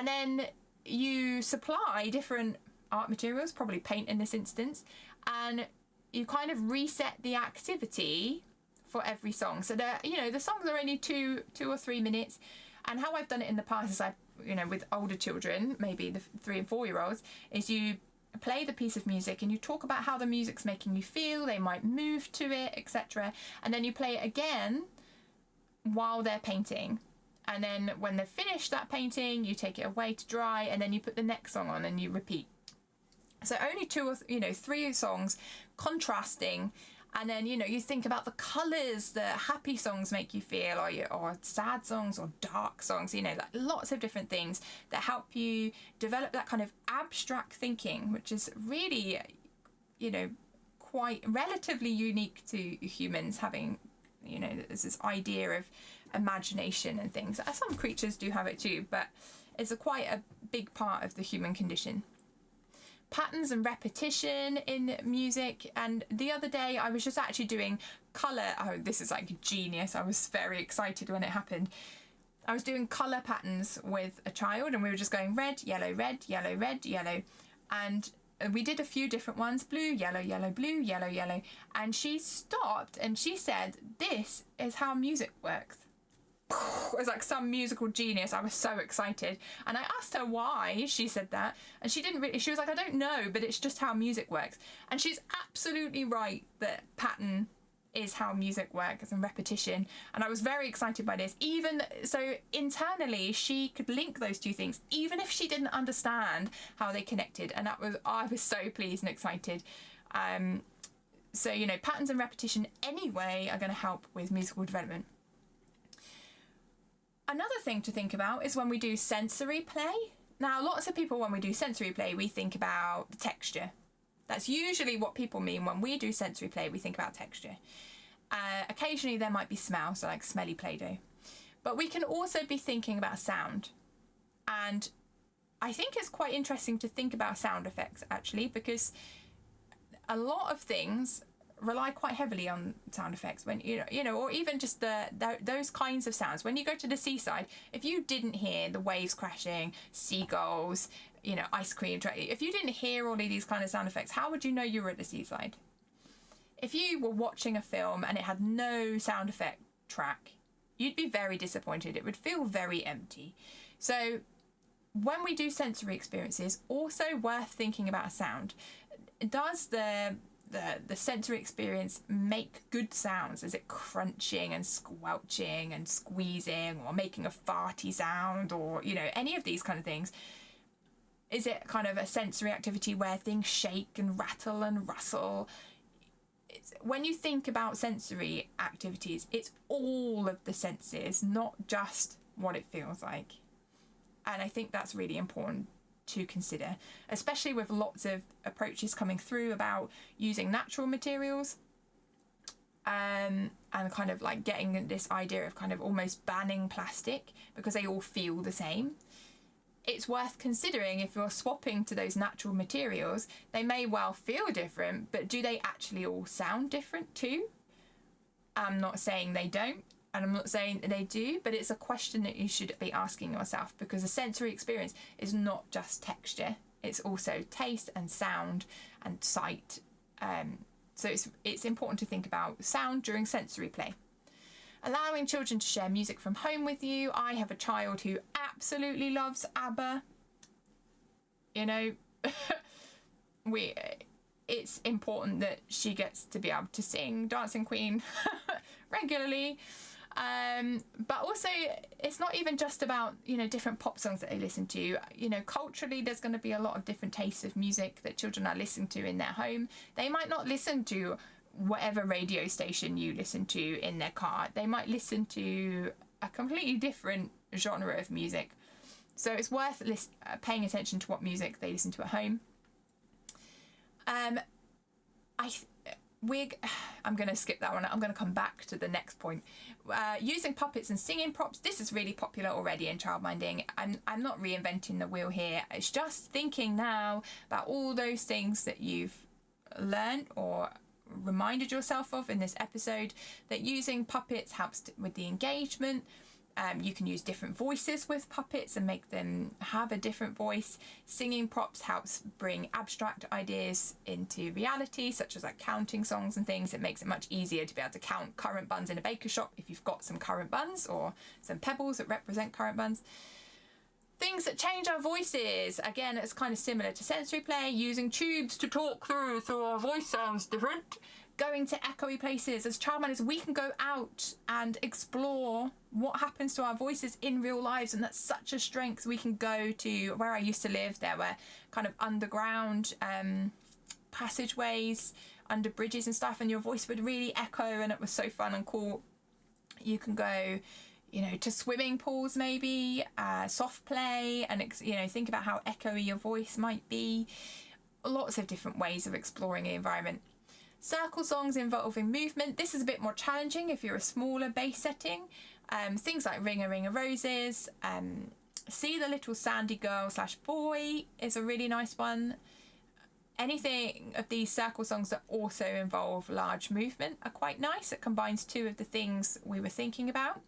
then you supply different art materials, probably paint in this instance, and you kind of reset the activity for every song. So the songs are only two or 3 minutes. And how I've done it in the past is with older children, maybe the 3 and 4 year olds, is you play the piece of music and you talk about how the music's making you feel. They might move to it, etc. And then you play it again while they're painting. And then when they've finished that painting, you take it away to dry, and then you put the next song on and you repeat. So only 2 or 3 songs contrasting. And then, you think about the colours that happy songs make you feel, or sad songs or dark songs, like lots of different things that help you develop that kind of abstract thinking, which is really, quite relatively unique to humans, having, there's this idea of imagination and things. Some creatures do have it too, but it's quite a big part of the human condition. patterns and repetition in music. And the other day I was just actually doing colour. Oh, this is like genius. I was very excited when it happened. I was doing colour patterns with a child, and we were just going red, yellow, red, yellow, red, yellow. And we did a few different ones, blue, yellow, yellow, blue, yellow, yellow. And she stopped and she said, "This is how music works." It was like some musical genius. I was so excited, and I asked her why she said that, and she didn't really. She was like, "I don't know, but it's just how music works." And she's absolutely right that pattern is how music works and repetition. And I was very excited by this. Even so, internally she could link those two things, even if she didn't understand how they connected. And I was so pleased and excited. So you know, patterns and repetition anyway are going to help with musical development. Another thing to think about is when we do sensory play. Now, lots of people, when we do sensory play, we think about the texture. That's usually what people mean when we do sensory play. We think about texture. Occasionally there might be smell, so like smelly Play-Doh. But we can also be thinking about sound. And I think it's quite interesting to think about sound effects, actually, because a lot of things rely quite heavily on sound effects, when you know, or even just those kinds of sounds. When you go to the seaside, if you didn't hear the waves crashing, seagulls, you know, ice cream truck, if you didn't hear all of these kind of sound effects, how would you know you were at the seaside? If you were watching a film and it had no sound effect track, you'd be very disappointed. It would feel very empty. So when we do sensory experiences, also worth thinking about sound. Does the sensory experience make good sounds? Is it crunching and squelching and squeezing, or making a farty sound, or, you know, any of these kind of things? Is it kind of a sensory activity where things shake and rattle and rustle? When you think about sensory activities, it's all of the senses, not just what it feels like. And I think that's really important to consider, especially with lots of approaches coming through about using natural materials, and kind of like getting this idea of kind of almost banning plastic because they all feel the same. It's worth considering, if you're swapping to those natural materials, they may well feel different, but do they actually all sound different too? I'm not saying they don't, and I'm not saying they do, but it's a question that you should be asking yourself, because a sensory experience is not just texture, it's also taste and sound and sight. So it's important to think about sound during sensory play. Allowing children to share music from home with you. I have a child who absolutely loves ABBA. You know, it's important that she gets to be able to sing Dancing Queen regularly. But also, it's not even just about, you know, different pop songs that they listen to. You know, culturally, there's going to be a lot of different tastes of music that children are listening to in their home. They might not listen to whatever radio station you listen to in their car. They might listen to a completely different genre of music. So it's worth paying attention to what music they listen to at home. I'm going to skip that one. I'm going to come back to the next point. Using puppets and singing props. This is really popular already in childminding. I'm not reinventing the wheel here. It's just thinking now about all those things that you've learned or reminded yourself of in this episode, that using puppets helps with the engagement. You can use different voices with puppets and make them have a different voice. Singing props helps bring abstract ideas into reality, such as like counting songs and things. It makes it much easier to be able to count currant buns in a baker shop if you've got some currant buns or some pebbles that represent currant buns. Things that change our voices. Again, it's kind of similar to sensory play, using tubes to talk through so our voice sounds different. Going to echoey places. As childminders, we can go out and explore what happens to our voices in real lives, and that's such a strength. We can go to where I used to live. There were kind of underground passageways under bridges and stuff, and your voice would really echo, and it was so fun and cool. You can go, you know, to swimming pools, maybe soft play, and you know, think about how echoey your voice might be. Lots of different ways of exploring the environment. Circle songs involving movement. This is a bit more challenging if you're a smaller base setting. Things like Ring a Ring of Roses. See the Little Sandy Girl / Boy is a really nice one. Anything of these circle songs that also involve large movement are quite nice. It combines two of the things we were thinking about.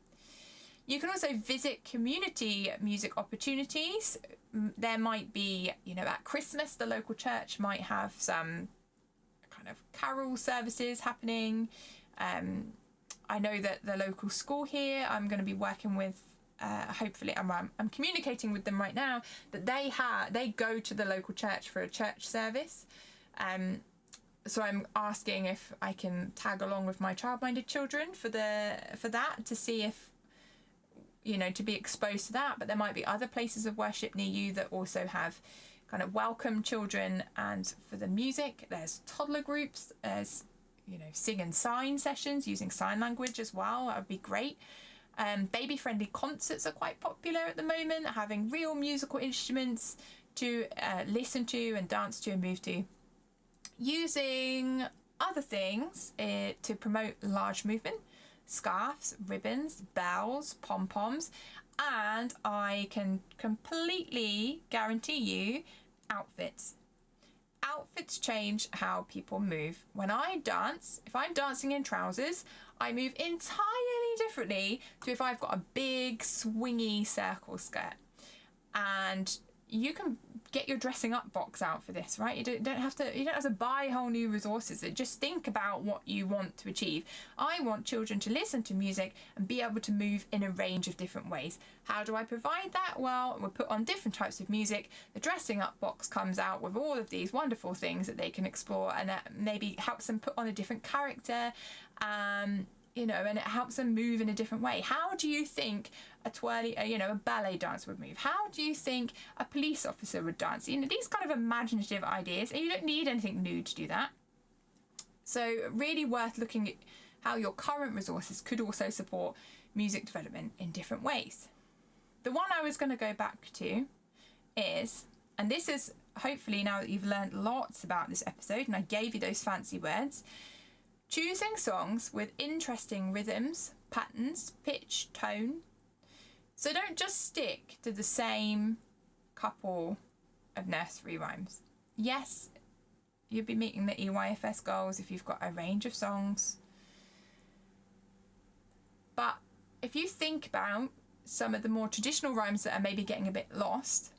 You can also visit community music opportunities. There might be, at Christmas, the local church might have some kind of carol services happening. I know that the local school here, I'm going to be working with, hopefully, I'm communicating with them right now, that they go to the local church for a church service. So I'm asking if I can tag along with my childminder children for that, to see if, to be exposed to that. But there might be other places of worship near you that also have kind of welcome children. And for the music, there's toddler groups, there's, sing and sign sessions using sign language as well. That would be great. Baby friendly concerts are quite popular at the moment, having real musical instruments to listen to and dance to and move to. Using other things to promote large movement: scarves, ribbons, bells, pom-poms, and I can completely guarantee you outfits. Outfits change how people move. When I dance, if I'm dancing in trousers, I move entirely differently to if I've got a big swingy circle skirt. And you can get your dressing up box out for this, right? You don't have to buy whole new resources. Just think about what you want to achieve. I want children to listen to music and be able to move in a range of different ways. How do I provide that? Well, we'll put on different types of music. The dressing up box comes out with all of these wonderful things that they can explore, and that maybe helps them put on a different character, and it helps them move in a different way. How do you think a ballet dancer would move? How do you think a police officer would dance? These kind of imaginative ideas, and you don't need anything new to do that. So really worth looking at how your current resources could also support music development in different ways. The one I was going to go back to is, and this is hopefully now that you've learned lots about this episode and I gave you those fancy words, choosing songs with interesting rhythms, patterns, pitch, tone. So don't just stick to the same couple of nursery rhymes. Yes, you'll be meeting the EYFS goals if you've got a range of songs. But if you think about some of the more traditional rhymes that are maybe getting a bit lost,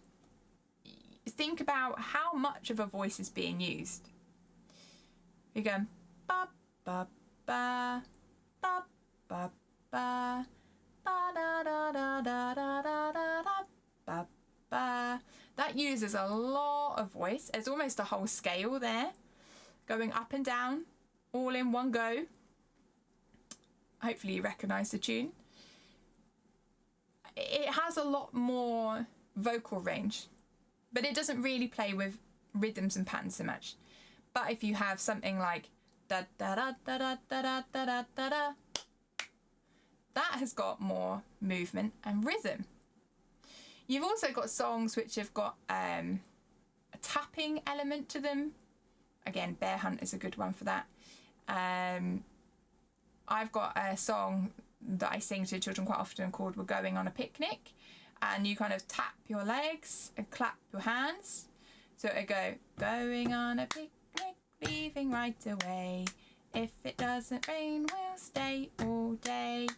think about how much of a voice is being used. You go, ba ba ba ba ba ba ba da da da da da da da ba ba. That uses a lot of voice. There's almost a whole scale there, going up and down, all in one go. Hopefully you recognise the tune. It has a lot more vocal range, but it doesn't really play with rhythms and patterns so much. But if you have something like da da da da da da da da da da, that has got more movement and rhythm. You've also got songs which have got a tapping element to them. Again, Bear Hunt is a good one for that. I've got a song that I sing to children quite often called We're Going on a Picnic, and you kind of tap your legs and clap your hands. So it'll go, going on a picnic, leaving right away. If it doesn't rain, we'll stay all day.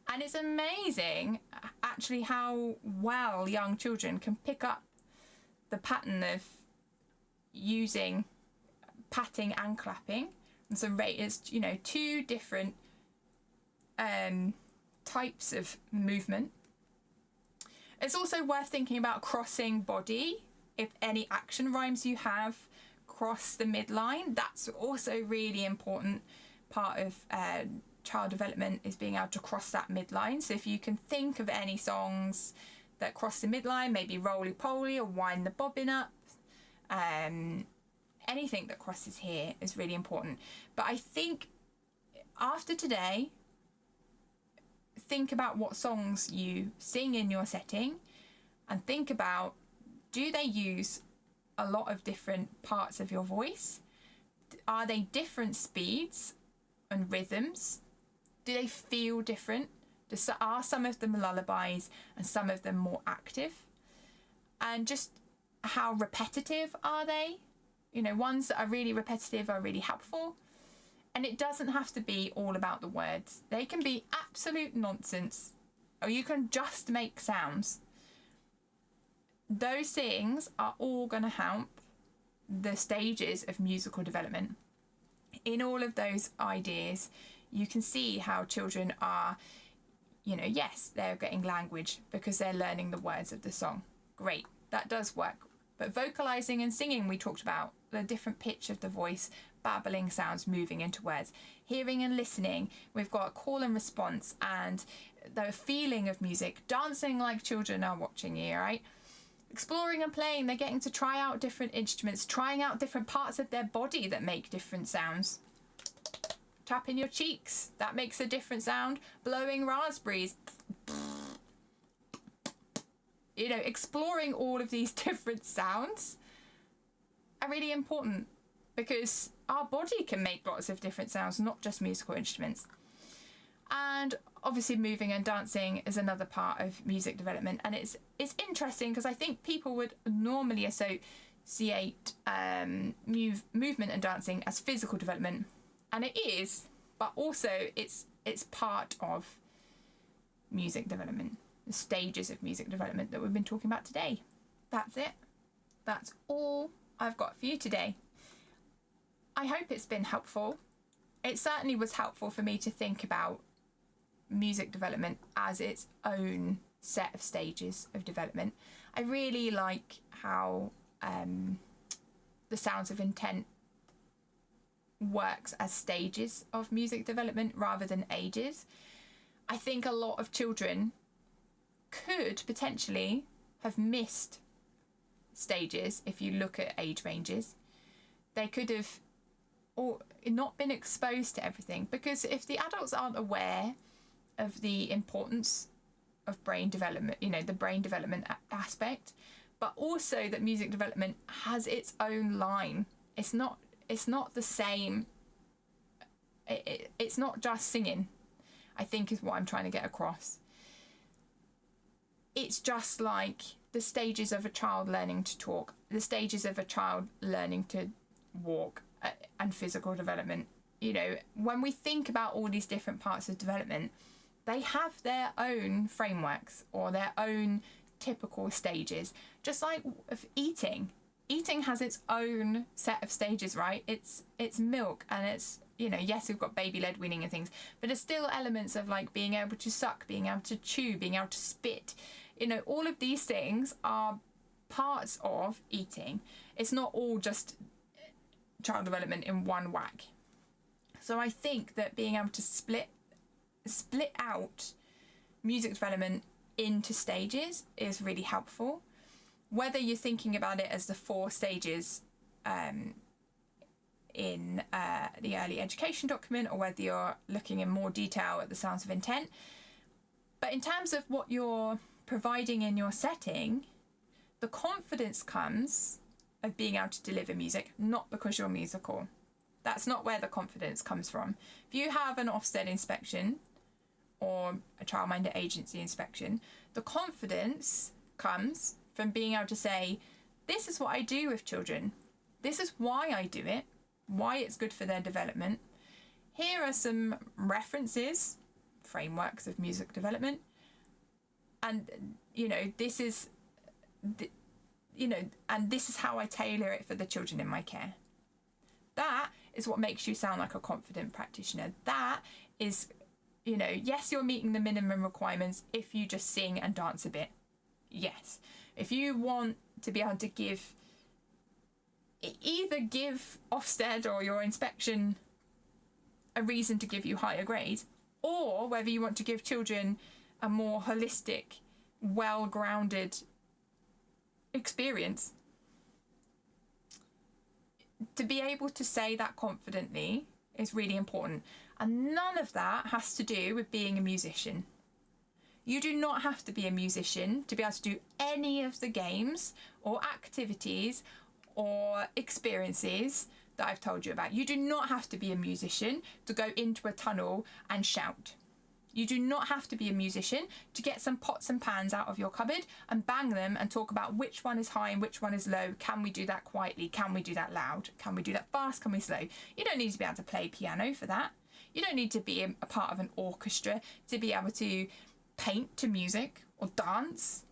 And it's amazing actually how well young children can pick up the pattern of using patting and clapping. And so it's, two different types of movement. It's also worth thinking about crossing body. If any action rhymes you have cross the midline, that's also really important part of child development, is being able to cross that midline. So if you can think of any songs that cross the midline, maybe Roly Poly or Wind the Bobbin Up, anything that crosses here is really important. But I think after today, think about what songs you sing in your setting and think about, do they use a lot of different parts of your voice? Are they different speeds and rhythms? Do they feel different? Are some of them lullabies and some of them more active? And just how repetitive are they? You know, ones that are really repetitive are really helpful. And it doesn't have to be all about the words. They can be absolute nonsense, or you can just make sounds. Those things are all going to help the stages of musical development. In all of those ideas, you can see how children are, you know, yes, they're getting language because they're learning the words of the song. Great, that does work. But vocalizing and singing, we talked about the different pitch of the voice, babbling sounds moving into words. Hearing and listening, we've got call and response and the feeling of music. Dancing like children are watching you, right? Exploring and playing, they're getting to try out different instruments, trying out different parts of their body that make different sounds. Tapping your cheeks, that makes a different sound. Blowing raspberries. You know, exploring all of these different sounds are really important because our body can make lots of different sounds, not just musical instruments. And obviously moving and dancing is another part of music development. And it's interesting because I think people would normally associate movement and dancing as physical development. And it is, but also it's part of music development. The stages of music development that we've been talking about today. That's it. That's all I've got for you today. I hope it's been helpful. It certainly was helpful for me to think about music development as its own set of stages of development. I really like how the Sounds of Intent works as stages of music development rather than ages. I think a lot of children could potentially have missed stages if you look at age ranges. They could have or not been exposed to everything, because if the adults aren't aware of the importance of brain development, you know, the brain development aspect, but also that music development has its own line. It's not the same. It's not just singing, I think, is what I'm trying to get across. It's just like the stages of a child learning to talk, the stages of a child learning to walk, and physical development. You know, when we think about all these different parts of development, they have their own frameworks or their own typical stages. Just like of eating has its own set of stages, right? It's milk, and it's, you know, yes, we've got baby-led weaning and things, but there's still elements of like being able to suck, being able to chew, being able to spit. You know, all of these things are parts of eating. It's not all just child development in one whack. So I think that being able to split out music development into stages is really helpful. Whether you're thinking about it as the 4 stages in the early education document, or whether you're looking in more detail at the Sounds of Intent. But in terms of what you're providing in your setting, the confidence comes of being able to deliver music, not because you're musical. That's not where the confidence comes from. If you have an Ofsted inspection or a Childminder agency inspection, the confidence comes from being able to say, this is what I do with children. This is why I do it, why it's good for their development. Here are some references, frameworks of music development. And, you know, this is, and this is how I tailor it for the children in my care. That is what makes you sound like a confident practitioner. That is, you know, yes, you're meeting the minimum requirements if you just sing and dance a bit. Yes. If you want to be able to either give Ofsted or your inspection a reason to give you higher grades, or whether you want to give children a more holistic, well-grounded experience, to be able to say that confidently is really important. And none of that has to do with being a musician. You do not have to be a musician to be able to do any of the games or activities or experiences that I've told you about. You do not have to be a musician to go into a tunnel and shout. You do not have to be a musician to get some pots and pans out of your cupboard and bang them and talk about which one is high and which one is low. Can we do that quietly? Can we do that loud? Can we do that fast? Can we slow? You don't need to be able to play piano for that. You don't need to be a part of an orchestra to be able to paint to music or dance,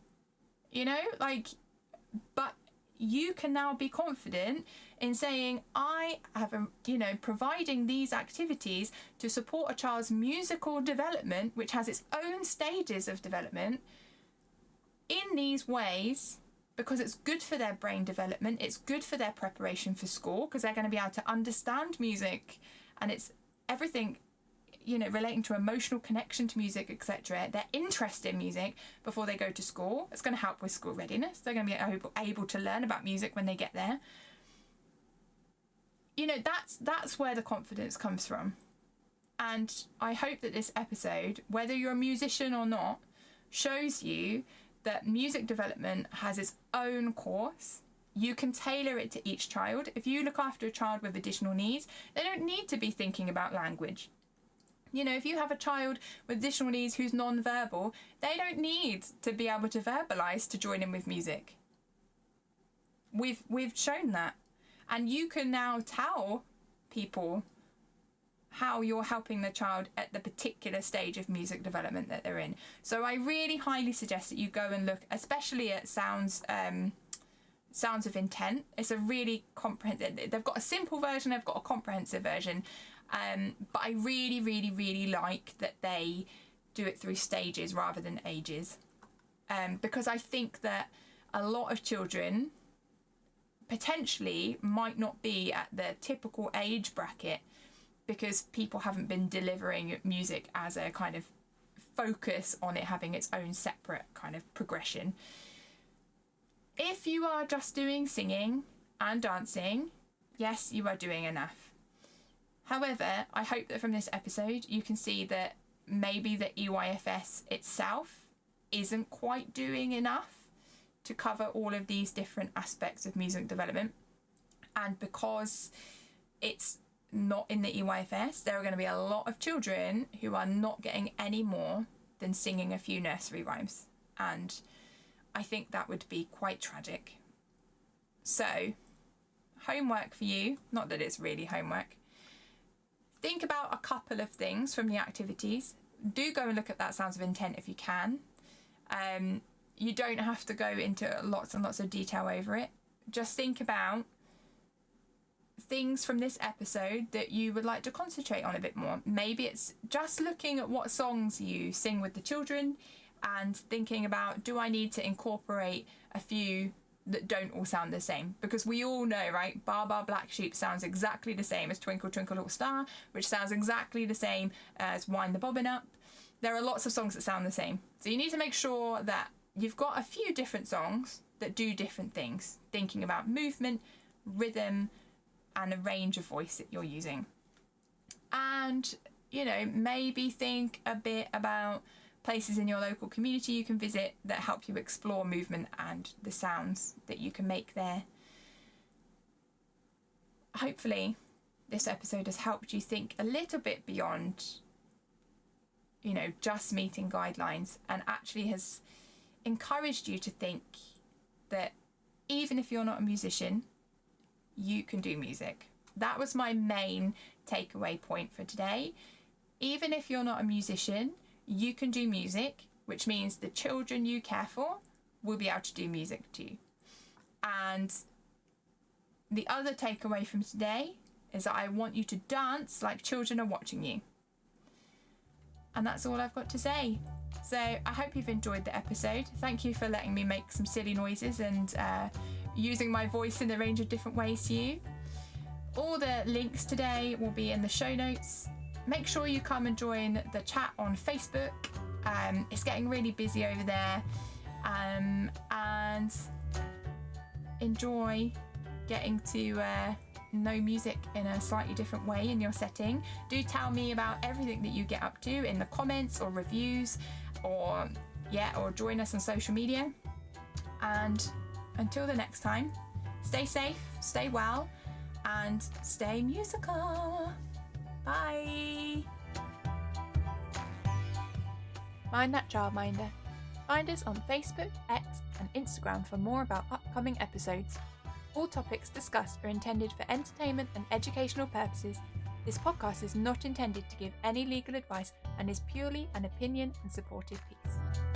you know, like, but you can now be confident in saying, I have, providing these activities to support a child's musical development, which has its own stages of development, in these ways, because it's good for their brain development, it's good for their preparation for school, because they're going to be able to understand music, and it's everything, relating to emotional connection to music, etc. Their interest in music before they go to school. It's going to help with school readiness. They're going to be able to learn about music when they get there. That's where the confidence comes from. And I hope that this episode, whether you're a musician or not, shows you that music development has its own course. You can tailor it to each child. If you look after a child with additional needs, they don't need to be thinking about language. If you have a child with additional needs who's non-verbal, they don't need to be able to verbalise to join in with music. We've shown that. And you can now tell people how you're helping the child at the particular stage of music development that they're in. So I really highly suggest that you go and look, especially at Sounds of Intent. It's a really comprehensive, they've got a simple version, they've got a comprehensive version. But I really, really, really like that they do it through stages rather than ages. Because I think that a lot of children potentially might not be at the typical age bracket because people haven't been delivering music as a kind of focus on it having its own separate kind of progression. If you are just doing singing and dancing, yes, you are doing enough. However, I hope that from this episode you can see that maybe the EYFS itself isn't quite doing enough to cover all of these different aspects of music development. And because it's not in the EYFS, there are going to be a lot of children who are not getting any more than singing a few nursery rhymes. And I think that would be quite tragic. So, homework for you, not that it's really homework. Think about a couple of things from the activities. Do go and look at that Sounds of Intent if you can. You don't have to go into lots and lots of detail over it. Just think about things from this episode that you would like to concentrate on a bit more. Maybe it's just looking at what songs you sing with the children and thinking about, do I need to incorporate a few that don't all sound the same? Because we all know, right, Bar Bar Black Sheep sounds exactly the same as Twinkle Twinkle Little Star, which sounds exactly the same as Wind the Bobbin Up. There are lots of songs that sound the same. So you need to make sure that you've got a few different songs that do different things, thinking about movement, rhythm, and a range of voice that you're using. And, maybe think a bit about places in your local community you can visit that help you explore movement and the sounds that you can make there. Hopefully this episode has helped you think a little bit beyond, just meeting guidelines, and actually has encouraged you to think that even if you're not a musician, you can do music. That was my main takeaway point for today. Even if you're not a musician, you can do music, which means the children you care for will be able to do music too. And the other takeaway from today is that I want you to dance like children are watching you. And that's all I've got to say. So I hope you've enjoyed the episode. Thank you for letting me make some silly noises and using my voice in a range of different ways to you. All the links today will be in the show notes. Make sure you come and join the chat on Facebook. It's getting really busy over there. And enjoy getting to know music in a slightly different way in your setting. Do tell me about everything that you get up to in the comments or reviews, or join us on social media. And until the next time, stay safe, stay well, and stay musical. Bye. find that childminder. Find us on Facebook, X and Instagram for more about upcoming episodes. All topics discussed are intended for entertainment and educational purposes. This podcast is not intended to give any legal advice and is purely an opinion and supportive piece.